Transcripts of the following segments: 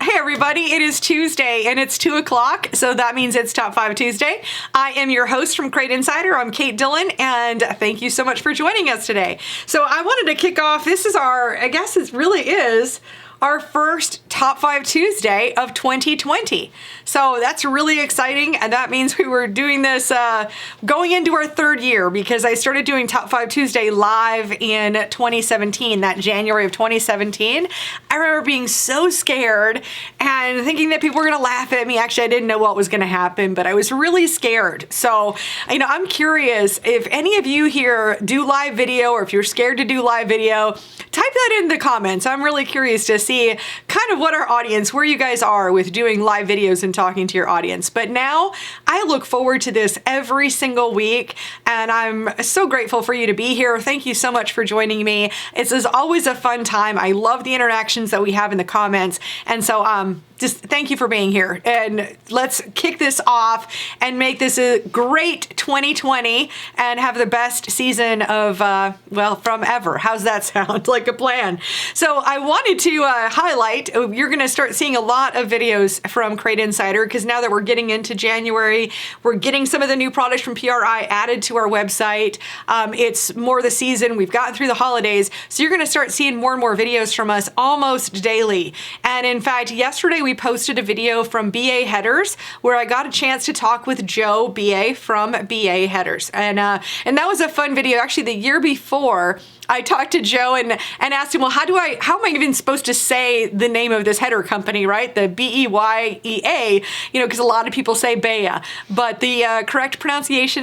Hey everybody, it is Tuesday and it's 2 o'clock, so that means it's Top 5 Tuesday. I am your host from Crate Insider. I'm Kate Dillon, and thank you so much for joining us today. So I wanted to kick off, this is it really is our first Top 5 Tuesday of 2020. So that's really exciting, and that means we were doing this going into our third year, because I started doing Top 5 Tuesday live in 2017, that January of 2017. I remember being so scared and thinking that people were gonna laugh at me. Actually, I didn't know what was gonna happen, but I was really scared. So, I'm curious if any of you here do live video, or if you're scared to do live video, type that in the comments. I'm really curious to see kind of what our audience, where you guys are with doing live videos and talking to your audience. But now I look forward to this every single week, and I'm so grateful for you to be here. Thank you so much for joining me. It's always a fun time. I love the interactions that we have in the comments. And so just thank you for being here, and let's kick this off and make this a great 2020 and have the best season of, from ever. How's that sound? Like a plan. So I wanted to highlight, you're gonna start seeing a lot of videos from Crate Insider, because now that we're getting into January, we're getting some of the new products from PRI added to our website. It's more the season, we've gotten through the holidays, so you're gonna start seeing more and more videos from us almost daily. And in fact, yesterday we posted a video from BA Headers where I got a chance to talk with Joe BA from BA Headers, and that was a fun video. Actually, the year before, I talked to Joe and asked him, well, how am I even supposed to say the name of this header company, right? The BEYEA, because a lot of people say Bea, but the correct pronunciation,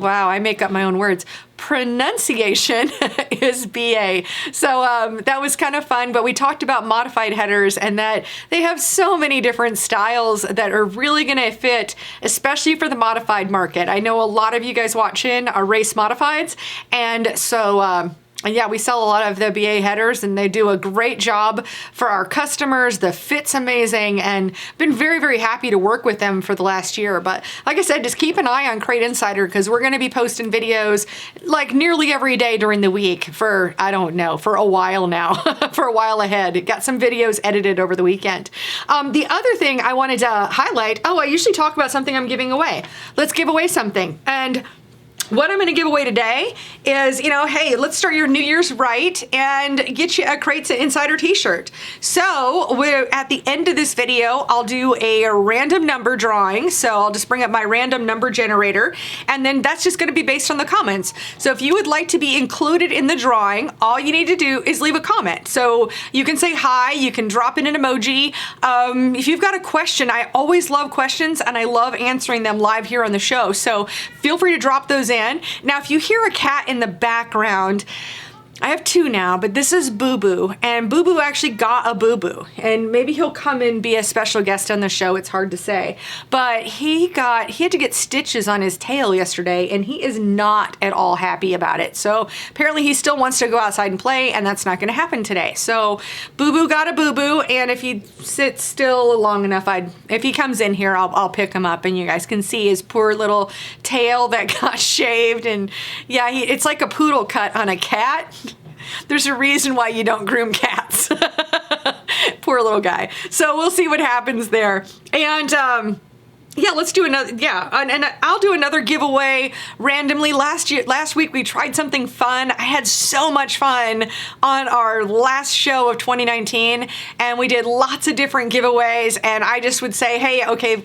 wow, I make up my own words. Pronunciation is BA. So that was kind of fun, but we talked about modified headers and that they have so many different styles that are really going to fit, especially for the modified market. I know a lot of you guys watching are race modifieds, and so yeah, we sell a lot of the BA headers, and they do a great job for our customers. The fit's amazing, and been very, very happy to work with them for the last year. But like I said, just keep an eye on Crate Insider, because we're going to be posting videos like nearly every day during the week for, I don't know, for a while now, for a while ahead. Got some videos edited over the weekend. The other thing I wanted to highlight, I usually talk about something I'm giving away. Let's give away something. And what I'm going to give away today is, hey, let's start your New Year's right and get you a Crate Insider t-shirt. So at the end of this video, I'll do a random number drawing. So I'll just bring up my random number generator, and then that's just going to be based on the comments. So if you would like to be included in the drawing, all you need to do is leave a comment. So you can say hi, you can drop in an emoji. If you've got a question, I always love questions, and I love answering them live here on the show. So feel free to drop those in. Now, if you hear a cat in the background, I have two now, but this is Boo Boo, and Boo Boo actually got a Boo Boo, and maybe he'll come and be a special guest on the show. It's hard to say, but he had to get stitches on his tail yesterday, and he is not at all happy about it. So apparently he still wants to go outside and play, and that's not going to happen today. So Boo Boo got a Boo Boo, and if he sits still long enough, if he comes in here, I'll pick him up, and you guys can see his poor little tail that got shaved, and yeah, it's like a poodle cut on a cat. There's a reason why you don't groom cats. Poor little guy. So we'll see what happens there. And yeah, let's do another, and I'll do another giveaway randomly. Last week we tried something fun. I had so much fun on our last show of 2019, and we did lots of different giveaways, and I just would say, hey, okay,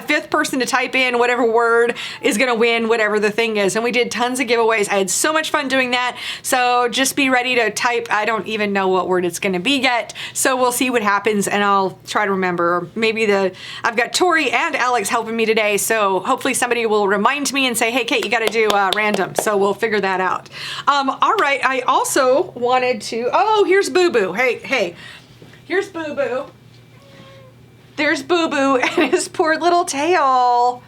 fifth person to type in whatever word is gonna win whatever the thing is. And we did tons of giveaways. I had so much fun doing that. So just be ready to type. I don't even know what word it's gonna be yet. So we'll see what happens, and I'll try to remember. Maybe I've got Tori and Alex helping me today. So hopefully somebody will remind me and say, hey, Kate, you gotta do random. So we'll figure that out. All right, I also wanted to, here's Boo Boo. Hey, here's Boo Boo. There's Boo Boo and his poor little tail.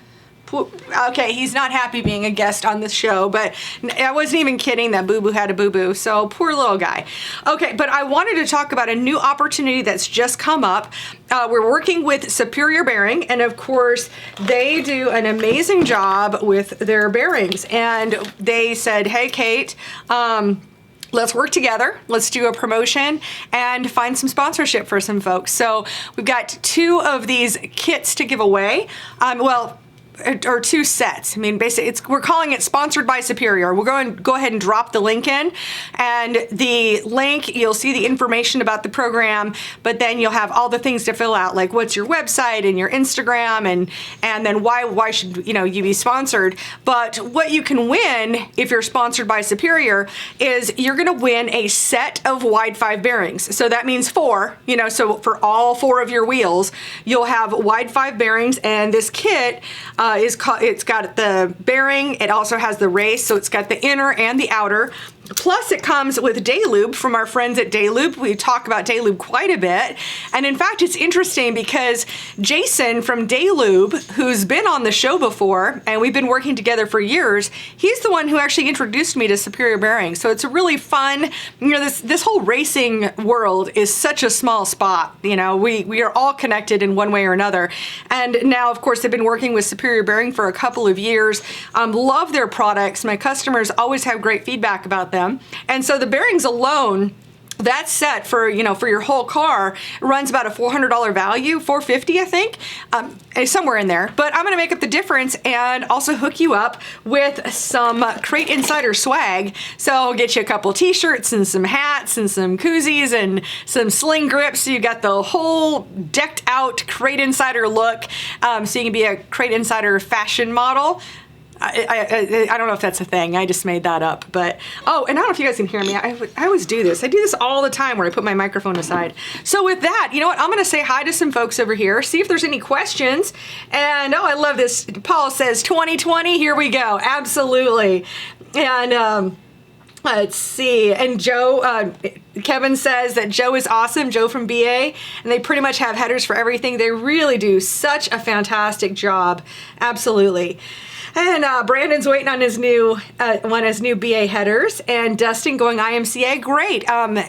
Okay, he's not happy being a guest on this show, but I wasn't even kidding that Boo Boo had a Boo Boo, so poor little guy. Okay, but I wanted to talk about a new opportunity that's just come up. We're working with Superior Bearing, and of course, they do an amazing job with their bearings, and they said, hey, Kate, let's work together. Let's do a promotion and find some sponsorship for some folks. So we've got 2 of these kits to give away. Or 2 sets. I mean, basically, we're calling it Sponsored by Superior. We're going to go ahead and drop the link in, and the link, you'll see the information about the program, but then you'll have all the things to fill out, like what's your website and your Instagram, and then why should you be sponsored. But what you can win if you're sponsored by Superior is you're going to win a set of wide 5 bearings. So that means 4. So for all 4 of your wheels, you'll have wide 5 bearings, and this kit. It's got the bearing, it also has the race, so it's got the inner and the outer. Plus it comes with Day Lube from our friends at Day Lube. We talk about Day Lube quite a bit. And in fact, it's interesting because Jason from Day Lube, who's been on the show before, and we've been working together for years, he's the one who actually introduced me to Superior Bearing. So it's a really fun, this whole racing world is such a small spot. We are all connected in one way or another. And now, of course, I've been working with Superior Bearing for a couple of years. Love their products. My customers always have great feedback about them. And so the bearings alone, that set for your whole car runs about a $400 value, $450 I think, somewhere in there. But I'm going to make up the difference and also hook you up with some Crate Insider swag. So I'll get you a couple t-shirts and some hats and some koozies and some sling grips. So you got the whole decked out Crate Insider look. So you can be a Crate Insider fashion model. I don't know if that's a thing. I just made that up. But, and I don't know if you guys can hear me. I always do this. I do this all the time where I put my microphone aside. So with that, you know what? I'm going to say hi to some folks over here, see if there's any questions. And, I love this. Paul says 2020, here we go. Absolutely. And, let's see. And Joe, Kevin says that Joe is awesome, Joe from BA, and they pretty much have headers for everything. They really do such a fantastic job. Absolutely. And Brandon's waiting on his new BA headers, and Dustin going IMCA. Great.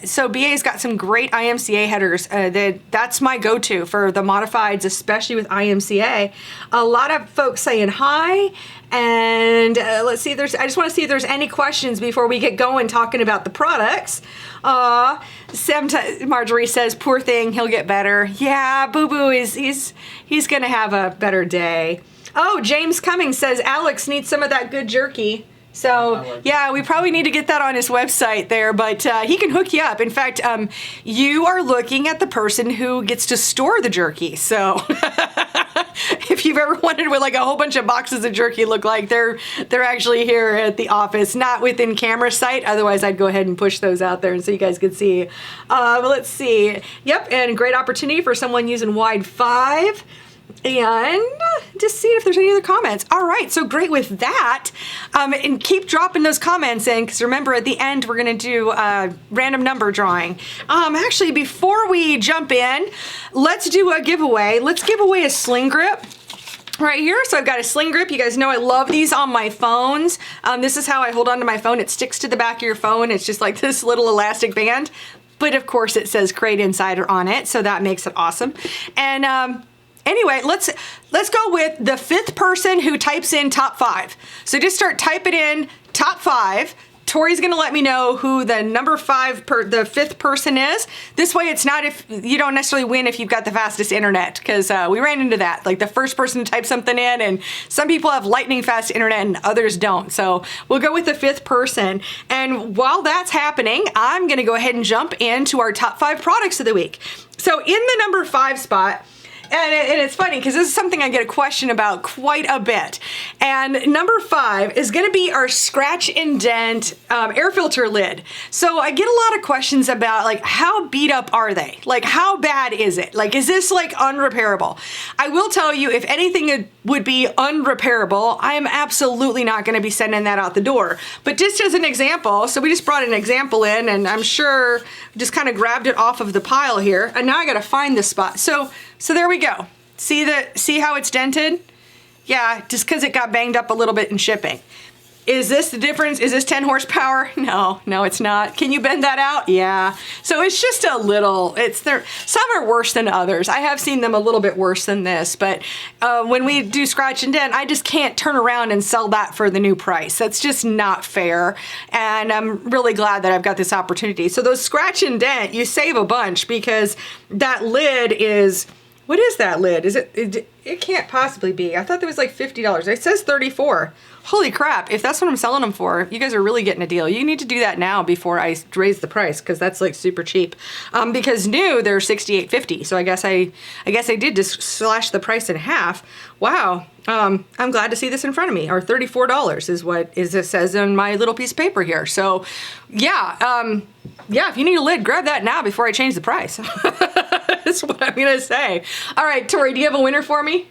So BA's got some great IMCA headers. That's my go-to for the modifieds, especially with IMCA. A lot of folks saying hi. And let's see. I just want to see if there's any questions before we get going talking about the products. Marjorie says, "Poor thing, he'll get better." Yeah, Boo Boo he's gonna have a better day. Oh, James Cummings says Alex needs some of that good jerky. So, yeah, we probably need to get that on his website there, but he can hook you up. In fact, you are looking at the person who gets to store the jerky. So, if you've ever wondered what like a whole bunch of boxes of jerky look like, they're actually here at the office, not within camera sight. Otherwise, I'd go ahead and push those out there and so you guys could see. Let's see. Yep, and great opportunity for someone using wide 5. And just see if there's any other comments. All right, so great with that. And keep dropping those comments in, because remember at the end we're going to do a random number drawing. Actually, before we jump in, let's do a giveaway. Let's give away a sling grip right here. So I've got a sling grip. You guys know I love these on my phones. This is how I hold onto my phone. It sticks to the back of your phone. It's just like this little elastic band. But of course it says Crate Insider on it, so that makes it awesome. And anyway, let's go with the 5th person who types in top 5. So just start typing in top 5. Tori's gonna let me know who the number 5 the 5th person is. This way it's not if you don't necessarily win if you've got the fastest internet, because we ran into that. Like the first person to type something in, and some people have lightning fast internet and others don't. So we'll go with the 5th person. And while that's happening, I'm gonna go ahead and jump into our top 5 products of the week. So in the number 5 spot, and it's funny because this is something I get a question about quite a bit. And number 5 is going to be our scratch and dent air filter lid. So I get a lot of questions about like how beat up are they? Like how bad is it? Like is this like unrepairable? I will tell you, if anything would be unrepairable, I am absolutely not going to be sending that out the door. But just as an example, so we just brought an example in, and I'm sure just kind of grabbed it off of the pile here, and now I got to find the spot. So there we go. See how it's dented? Yeah, just because it got banged up a little bit in shipping. Is this the difference? Is this 10 horsepower? No, it's not. Can you bend that out? Yeah. So it's just a little, some are worse than others. I have seen them a little bit worse than this, but when we do scratch and dent, I just can't turn around and sell that for the new price. That's just not fair. And I'm really glad that I've got this opportunity. So those scratch and dent, you save a bunch because that lid is, what is that lid? Is it can't possibly be. I thought that was like $50. It says $34. Holy crap, if that's what I'm selling them for, you guys are really getting a deal. You need to do that now before I raise the price, because that's like super cheap. Because new, they're $68.50. So I guess I did just slash the price in half. Wow. I'm glad to see this in front of me. Or $34 is what it says on my little piece of paper here. So yeah, if you need a lid, grab that now before I change the price. That's what I'm gonna say. All right, Tori, do you have a winner for me?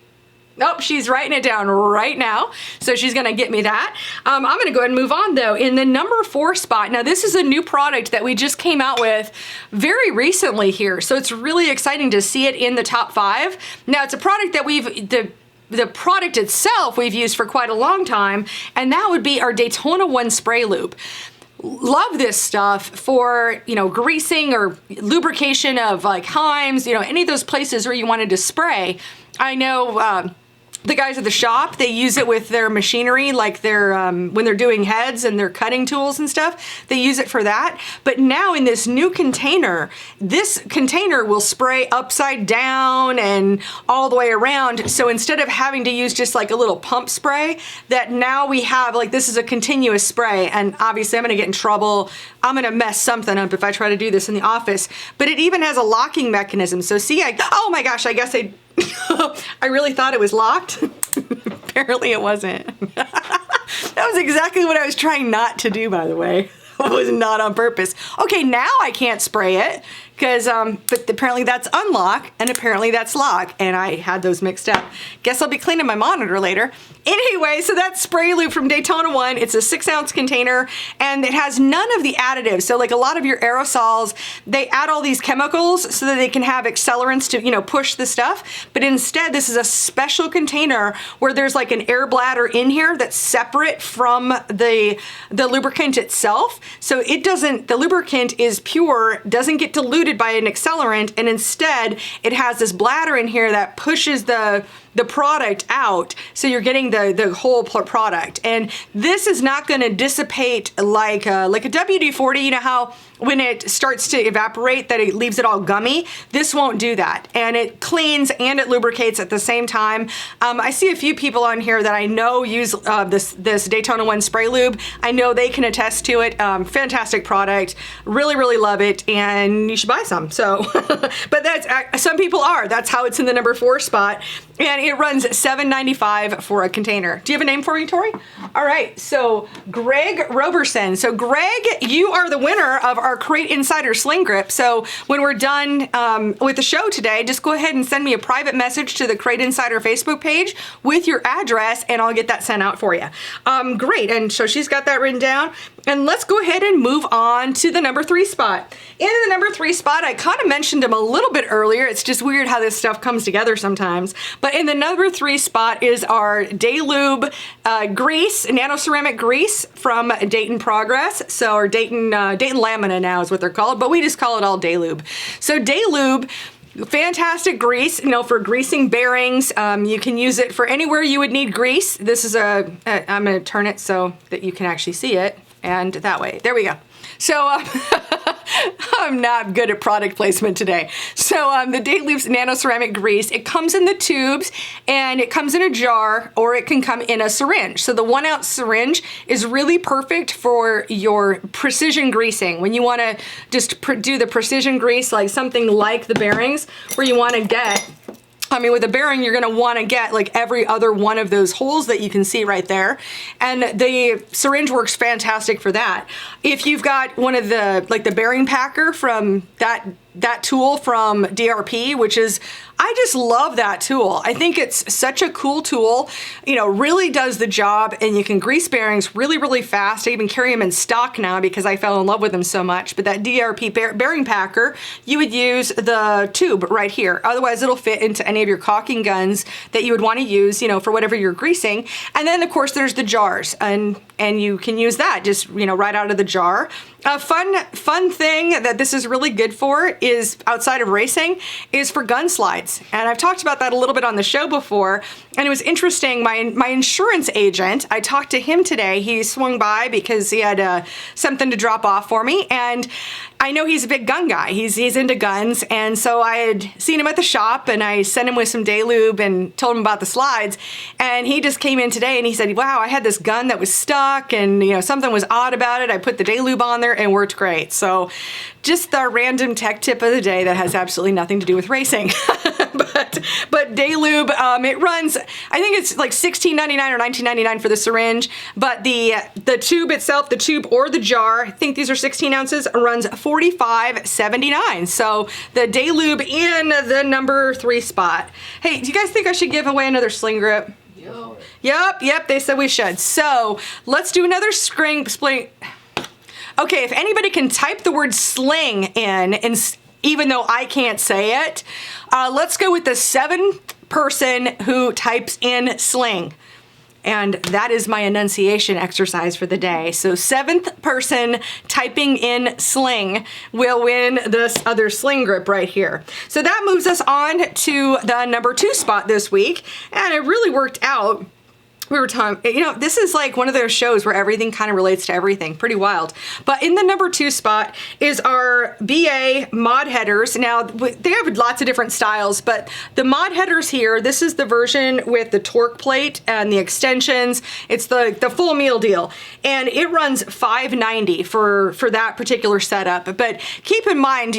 Nope, she's writing it down right now. So she's gonna get me that. I'm gonna go ahead and move on though. In the number 4 spot, now this is a new product that we just came out with very recently here. So it's really exciting to see it in the top 5. Now it's a product that the product itself we've used for quite a long time, and that would be our Daytona 1 spray lube. Love this stuff for, greasing or lubrication of like Heims, any of those places where you wanted to spray. I know the guys at the shop, they use it with their machinery, like their when they're doing heads and their cutting tools and stuff, they use it for that. But now in this new container, this container will spray upside down and all the way around. So instead of having to use just like a little pump spray, that now we have like, this is a continuous spray. And obviously I'm gonna get in trouble. I'm gonna mess something up if I try to do this in the office. But it even has a locking mechanism. So see, oh my gosh, I guess I really thought it was locked. Apparently it wasn't. That was exactly what I was trying not to do, by the way. It was not on purpose. Okay, now I can't spray it because, but apparently that's unlock and apparently that's lock, and I had those mixed up. Guess I'll be cleaning my monitor later. Anyway, so that's spray lube from Daytona 1. It's a 6-ounce container and it has none of the additives. So like a lot of your aerosols, they add all these chemicals so that they can have accelerants to, push the stuff. But instead, this is a special container where there's like an air bladder in here that's separate from the lubricant itself. So it doesn't, the lubricant is pure, doesn't get diluted by an accelerant, and instead it has this bladder in here that pushes the product out, so you're getting the whole product. And this is not going to dissipate like a WD-40. You know how when it starts to evaporate that it leaves it all gummy? This won't do that, and it cleans and it lubricates at the same time. I see a few people on here that I know use this Daytona 1 spray lube. I know they can attest to it. Fantastic product. Really, really love it, and you should buy some. So, but that's some people are. That's how it's in the number 4 spot. And it runs $7.95 for a container. Do you have a name for me, Tori? All right, so Greg Roberson. So Greg, you are the winner of our Crate Insider Sling Grip. So when we're done with the show today, just go ahead and send me a private message to the Crate Insider Facebook page with your address, and I'll get that sent out for you. Great, and so she's got that written down. And let's go ahead and move on to the number 3 spot. In the number 3 spot, I kind of mentioned him a little bit earlier. It's just weird how this stuff comes together sometimes. But in the number 3 spot is our Daylube grease, nano ceramic grease from Dayton Progress. So, or Dayton Lamina now is what they're called, but we just call it all Daylube. So Daylube, fantastic grease, for greasing bearings. You can use it for anywhere you would need grease. This is I'm gonna turn it so that you can actually see it. And that way, there we go. So I'm not good at product placement today. So the Daylube's nano ceramic grease, it comes in the tubes and it comes in a jar, or it can come in a syringe. So the 1-ounce syringe is really perfect for your precision greasing. When you want to just do the precision grease, like something like the bearings, where you want to get, with a bearing, you're gonna wanna get like every other one of those holes that you can see right there. And the syringe works fantastic for that. If you've got one of the bearing packer from that tool from DRP, which is, I just love that tool. I think it's such a cool tool, really does the job, and you can grease bearings really, really fast. I even carry them in stock now because I fell in love with them so much. But that DRP bearing packer, you would use the tube right here. Otherwise, it'll fit into any of your caulking guns that you would want to use, for whatever you're greasing. And then, of course, there's the jars. And and you can use that just, right out of the jar. A fun thing that this is really good for is, outside of racing, is for gun slides. And I've talked about that a little bit on the show before. And it was interesting. My insurance agent, I talked to him today. He swung by because he had something to drop off for me. And I know he's a big gun guy. He's into guns. And so I had seen him at the shop, and I sent him with some day lube and told him about the slides. And he just came in today and he said, wow, I had this gun that was stuck, and something was odd about it. I put the day lube on there and worked great. So just the random tech tip of the day that has absolutely nothing to do with racing. but day lube, it runs, I think it's like $16.99 or $19.99 for the syringe, but the tube itself, the tube or the jar, I think these are 16 ounces, runs $45.79. So the day lube in the number 3 spot. Hey, do you guys think I should give away another sling grip? Yep, they said we should. So let's do another spring. Okay, if anybody can type the word sling in, and even though I can't say it, let's go with the 7th person who types in sling. And that is my enunciation exercise for the day. So 7th person typing in sling will win this other sling grip right here. So that moves us on to the number 2 spot this week. And it really worked out. We were talking, this is like one of those shows where everything kind of relates to everything. Pretty wild. But in the number 2 spot is our BA mod headers. Now, they have lots of different styles, but the mod headers here, this is the version with the torque plate and the extensions. It's the full meal deal. And it runs $5.90 for that particular setup. But keep in mind,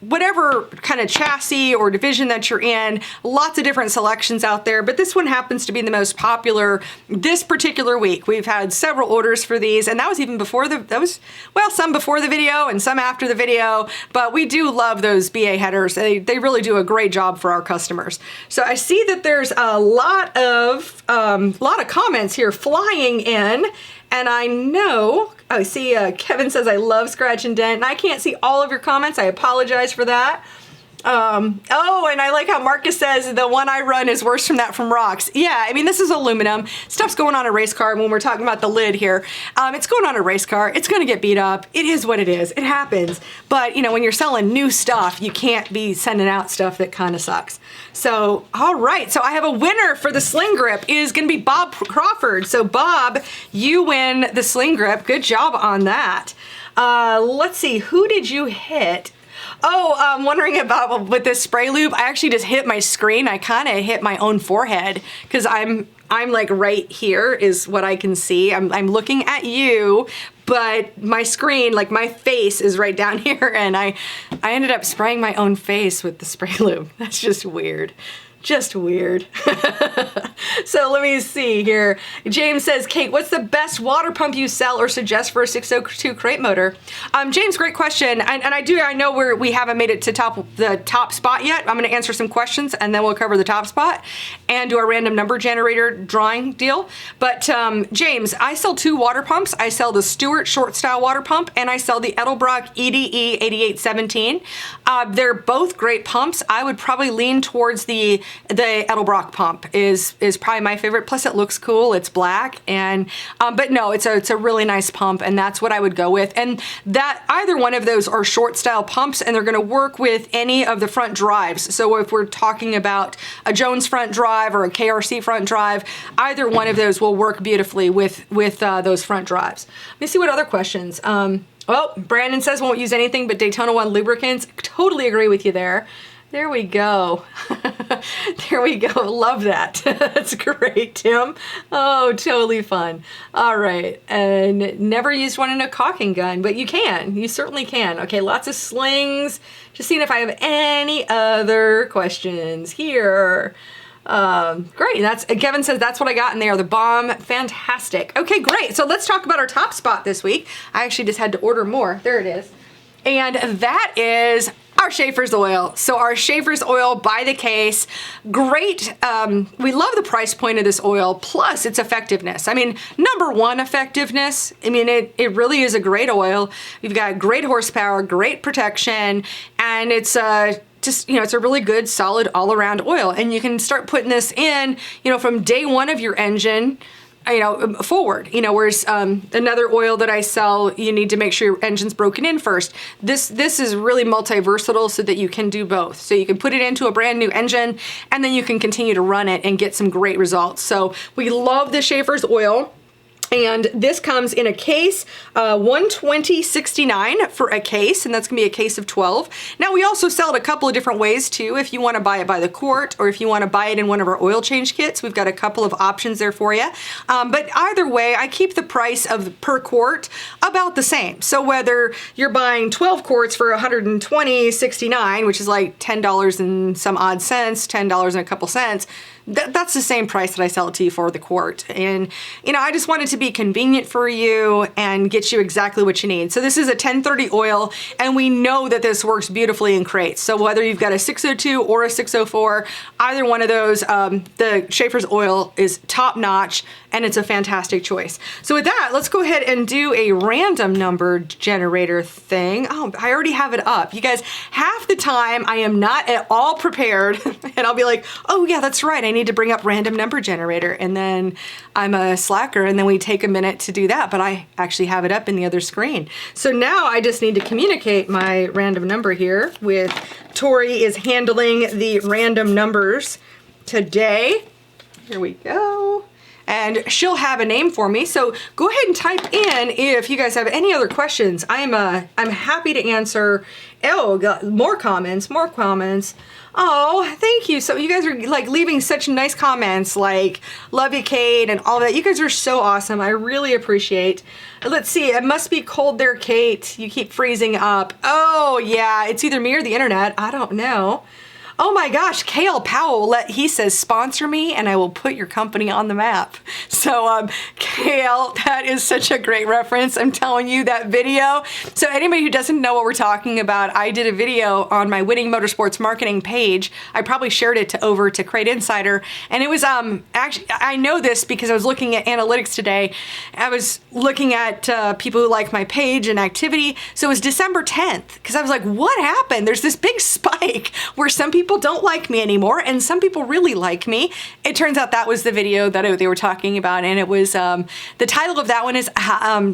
whatever kind of chassis or division that you're in, lots of different selections out there. But this one happens to be the most popular this particular week. We've had several orders for these, and that was even before some before the video and some after the video, but we do love those BA headers. They really do a great job for our customers. So I see that there's a lot of comments here flying in, and I see Kevin says, I love Scratch and Dent, and I can't see all of your comments. I apologize for that. And I like how Marcus says the one I run is worse from Rocks. Yeah, I mean, this is aluminum. Stuff's going on a race car when we're talking about the lid here. It's going on a race car. It's going to get beat up. It is what it is. It happens. But, when you're selling new stuff, you can't be sending out stuff that kind of sucks. So, all right. So I have a winner for the sling grip. It is going to be Bob Crawford. So, Bob, you win the sling grip. Good job on that. Let's see. Who did you hit? Oh, I'm wondering about with this spray lube. I actually just hit my screen. I kind of hit my own forehead because I'm like right here is what I can see. I'm looking at you, but my screen, like my face is right down here, and I ended up spraying my own face with the spray lube. That's just weird. Just weird. So let me see here. James says, Kate, what's the best water pump you sell or suggest for a 602 crate motor? James, great question. And I know we haven't made it to the top spot yet. I'm going to answer some questions and then we'll cover the top spot and do a random number generator drawing deal. But James, I sell 2 water pumps. I sell the Stewart short style water pump and I sell the Edelbrock EDE 8817. They're both great pumps. I would probably lean towards the Edelbrock pump is probably my favorite. Plus it looks cool. It's black and but no, it's a really nice pump and that's what I would go with. And that either one of those are short style pumps and they're going to work with any of the front drives. So if we're talking about a Jones front drive or a KRC front drive, either one of those will work beautifully with those front drives. Let me see what other questions. Well, Brandon says won't use anything but Daytona 1 lubricants. Totally agree with you there. There we go. There we go. Love that. That's great, Tim. Oh, totally fun. All right. And never used one in a caulking gun, but you can. You certainly can. Okay, lots of slings. Just seeing if I have any other questions here. Great. Kevin says that's what I got in there. The bomb. Fantastic. Okay, great. So let's talk about our top spot this week. I actually just had to order more. There it is. And that is our Schaefer's oil. So our Schaefer's oil by the case, great. We love the price point of this oil, plus its effectiveness. I mean, number one, effectiveness. I mean, it really is a great oil. You've got great horsepower, great protection, and it's it's a really good, solid all-around oil. And you can start putting this in, from day one of your engine. forward, whereas another oil that I sell, you need to make sure your engine's broken in first. This is really multi-versatile so that you can do both. So you can put it into a brand new engine and then you can continue to run it and get some great results. So we love the Schaefer's oil. And this comes in a case, $120.69 for a case, and that's gonna be a case of 12. Now we also sell it a couple of different ways too. If you wanna buy it by the quart, or if you wanna buy it in one of our oil change kits, we've got a couple of options there for you. But either way, I keep the price of per quart about the same. So whether you're buying 12 quarts for $120.69, which is like $10 and some odd cents, $10 and a couple cents, that's the same price that I sell it to you for the quart. And, I just want it to be convenient for you and get you exactly what you need. So this is a 1030 oil, and we know that this works beautifully in crates. So whether you've got a 602 or a 604, either one of those, the Schaefer's oil is top notch, and it's a fantastic choice. So with that, let's go ahead and do a random number generator thing. Oh, I already have it up. You guys, half the time I am not at all prepared, and I'll be like, oh yeah, that's right, I need to bring up random number generator, and then I'm a slacker, and then we take a minute to do that, but I actually have it up in the other screen. So now I just need to communicate my random number here with Tori is handling the random numbers today. Here we go. And she'll have a name for me. So go ahead and type in if you guys have any other questions. I'm happy to answer. Oh, got more comments. Oh, thank you. So you guys are like leaving such nice comments, like love you, Kate, and all that. You guys are so awesome. I really appreciate. Let's see. It must be cold there, Kate. You keep freezing up. Oh yeah, it's either me or the internet. I don't know. Oh my gosh, Kale Powell, he says, sponsor me and I will put your company on the map. So Kale, that is such a great reference. I'm telling you, that video. So anybody who doesn't know what we're talking about, I did a video on my Winning Motorsports Marketing page. I probably shared it over to Crate Insider. And it was, actually, I know this because I was looking at analytics today. I was looking at people who like my page and activity. So it was December 10th, because I was like, what happened? There's this big spike where some people don't like me anymore and some people really like me. It turns out that was the video that they were talking about, and it was the title of that one is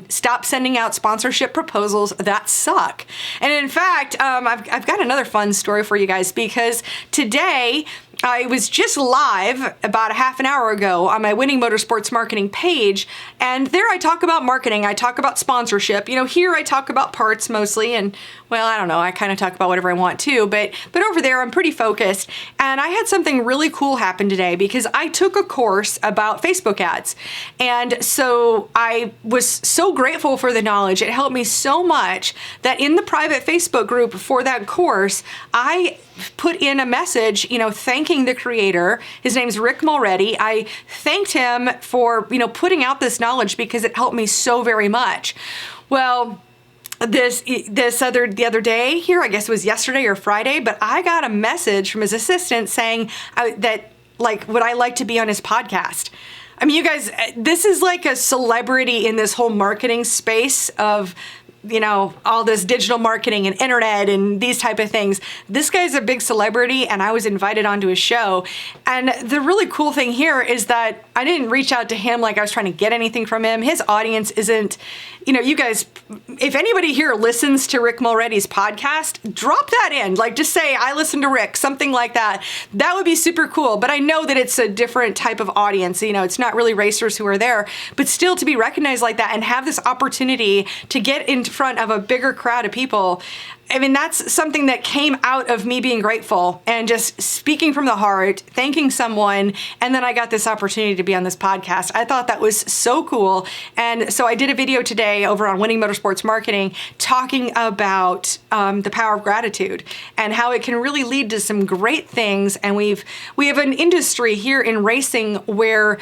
Stop Sending Out Sponsorship Proposals That Suck. And in fact, I've got another fun story for you guys, because today I was just live about a half an hour ago on my Winning Motorsports Marketing page, and there I talk about marketing, I talk about sponsorship. Here I talk about parts mostly, and well, I don't know, I kind of talk about whatever I want to, but over there I'm pretty focused. And I had something really cool happen today, because I took a course about Facebook ads. And so I was so grateful for the knowledge. It helped me so much that in the private Facebook group for that course, I put in a message, thanking the creator. His name's Rick Mulready. I thanked him for, putting out this knowledge because it helped me so very much. Well, the other day here, I guess it was yesterday or Friday, but I got a message from his assistant saying that, would I like to be on his podcast? I mean, you guys, this is like a celebrity in this whole marketing space of, all this digital marketing and internet and these type of things. This guy's a big celebrity, and I was invited onto his show. And the really cool thing here is that I didn't reach out to him like I was trying to get anything from him. His audience isn't, you guys, if anybody here listens to Rick Mulready's podcast, drop that in. Just say, I listen to Rick, something like that. That would be super cool. But I know that it's a different type of audience. It's not really racers who are there, but still to be recognized like that and have this opportunity to get in front of a bigger crowd of people. I mean, that's something that came out of me being grateful and just speaking from the heart, thanking someone, and then I got this opportunity to be on this podcast. I thought that was so cool. And so I did a video today over on Winning Motorsports Marketing talking about the power of gratitude and how it can really lead to some great things. And we have an industry here in racing where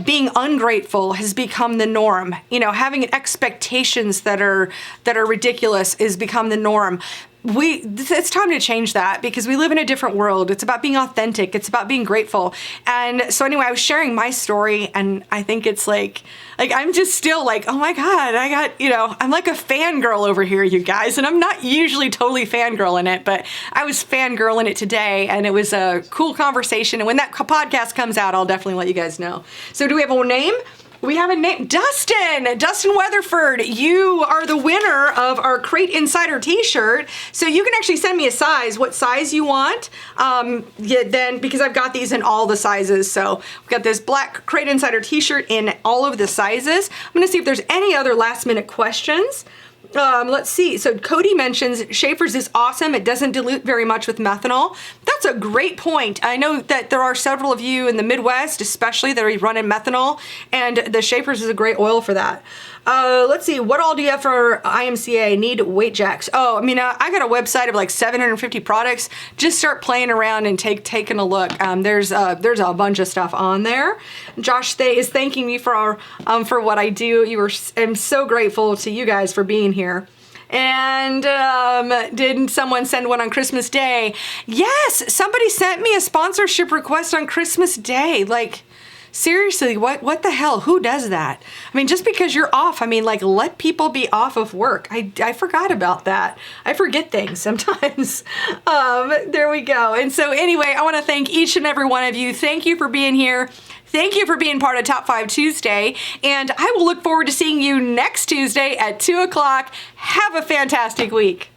being ungrateful has become the norm. Having expectations that are ridiculous has become the norm. it's time to change that because we live in a different world. It's about being authentic. It's about being grateful. And so anyway, I was sharing my story, and I think it's like I'm just still like, oh my God, I'm like a fangirl over here, you guys. And I'm not usually totally fangirling it, but I was fangirling it today, and it was a cool conversation. And when that podcast comes out, I'll definitely let you guys know. So do we have a name? We have a name, Dustin Weatherford. You are the winner of our Crate Insider t-shirt. So you can actually send me a size, what size you want. Then, because I've got these in all the sizes. So we've got this black Crate Insider t-shirt in all of the sizes. I'm gonna see if there's any other last minute questions. Let's see. So Cody mentions Schaefer's is awesome. It doesn't dilute very much with methanol. That's a great point. I know that there are several of you in the Midwest, especially, that are running methanol, and the Schaefer's is a great oil for that. Let's see. What all do you have for IMCA? Need weight jacks. Oh, I mean, I got a website of like 750 products. Just start playing around and taking a look. There's a bunch of stuff on there. Josh is thanking me for what I do. I'm so grateful to you guys for being here. And didn't someone send one on Christmas Day? Yes, somebody sent me a sponsorship request on Christmas Day. Like, seriously, what the hell? Who does that? I mean, just because you're off, I mean, like, let people be off of work. I forgot about that. I forget things sometimes. There we go. And so anyway, I want to thank each and every one of you. Thank you for being here. Thank you for being part of Top 5 Tuesday, and I will look forward to seeing you next Tuesday at 2 o'clock. Have a fantastic week.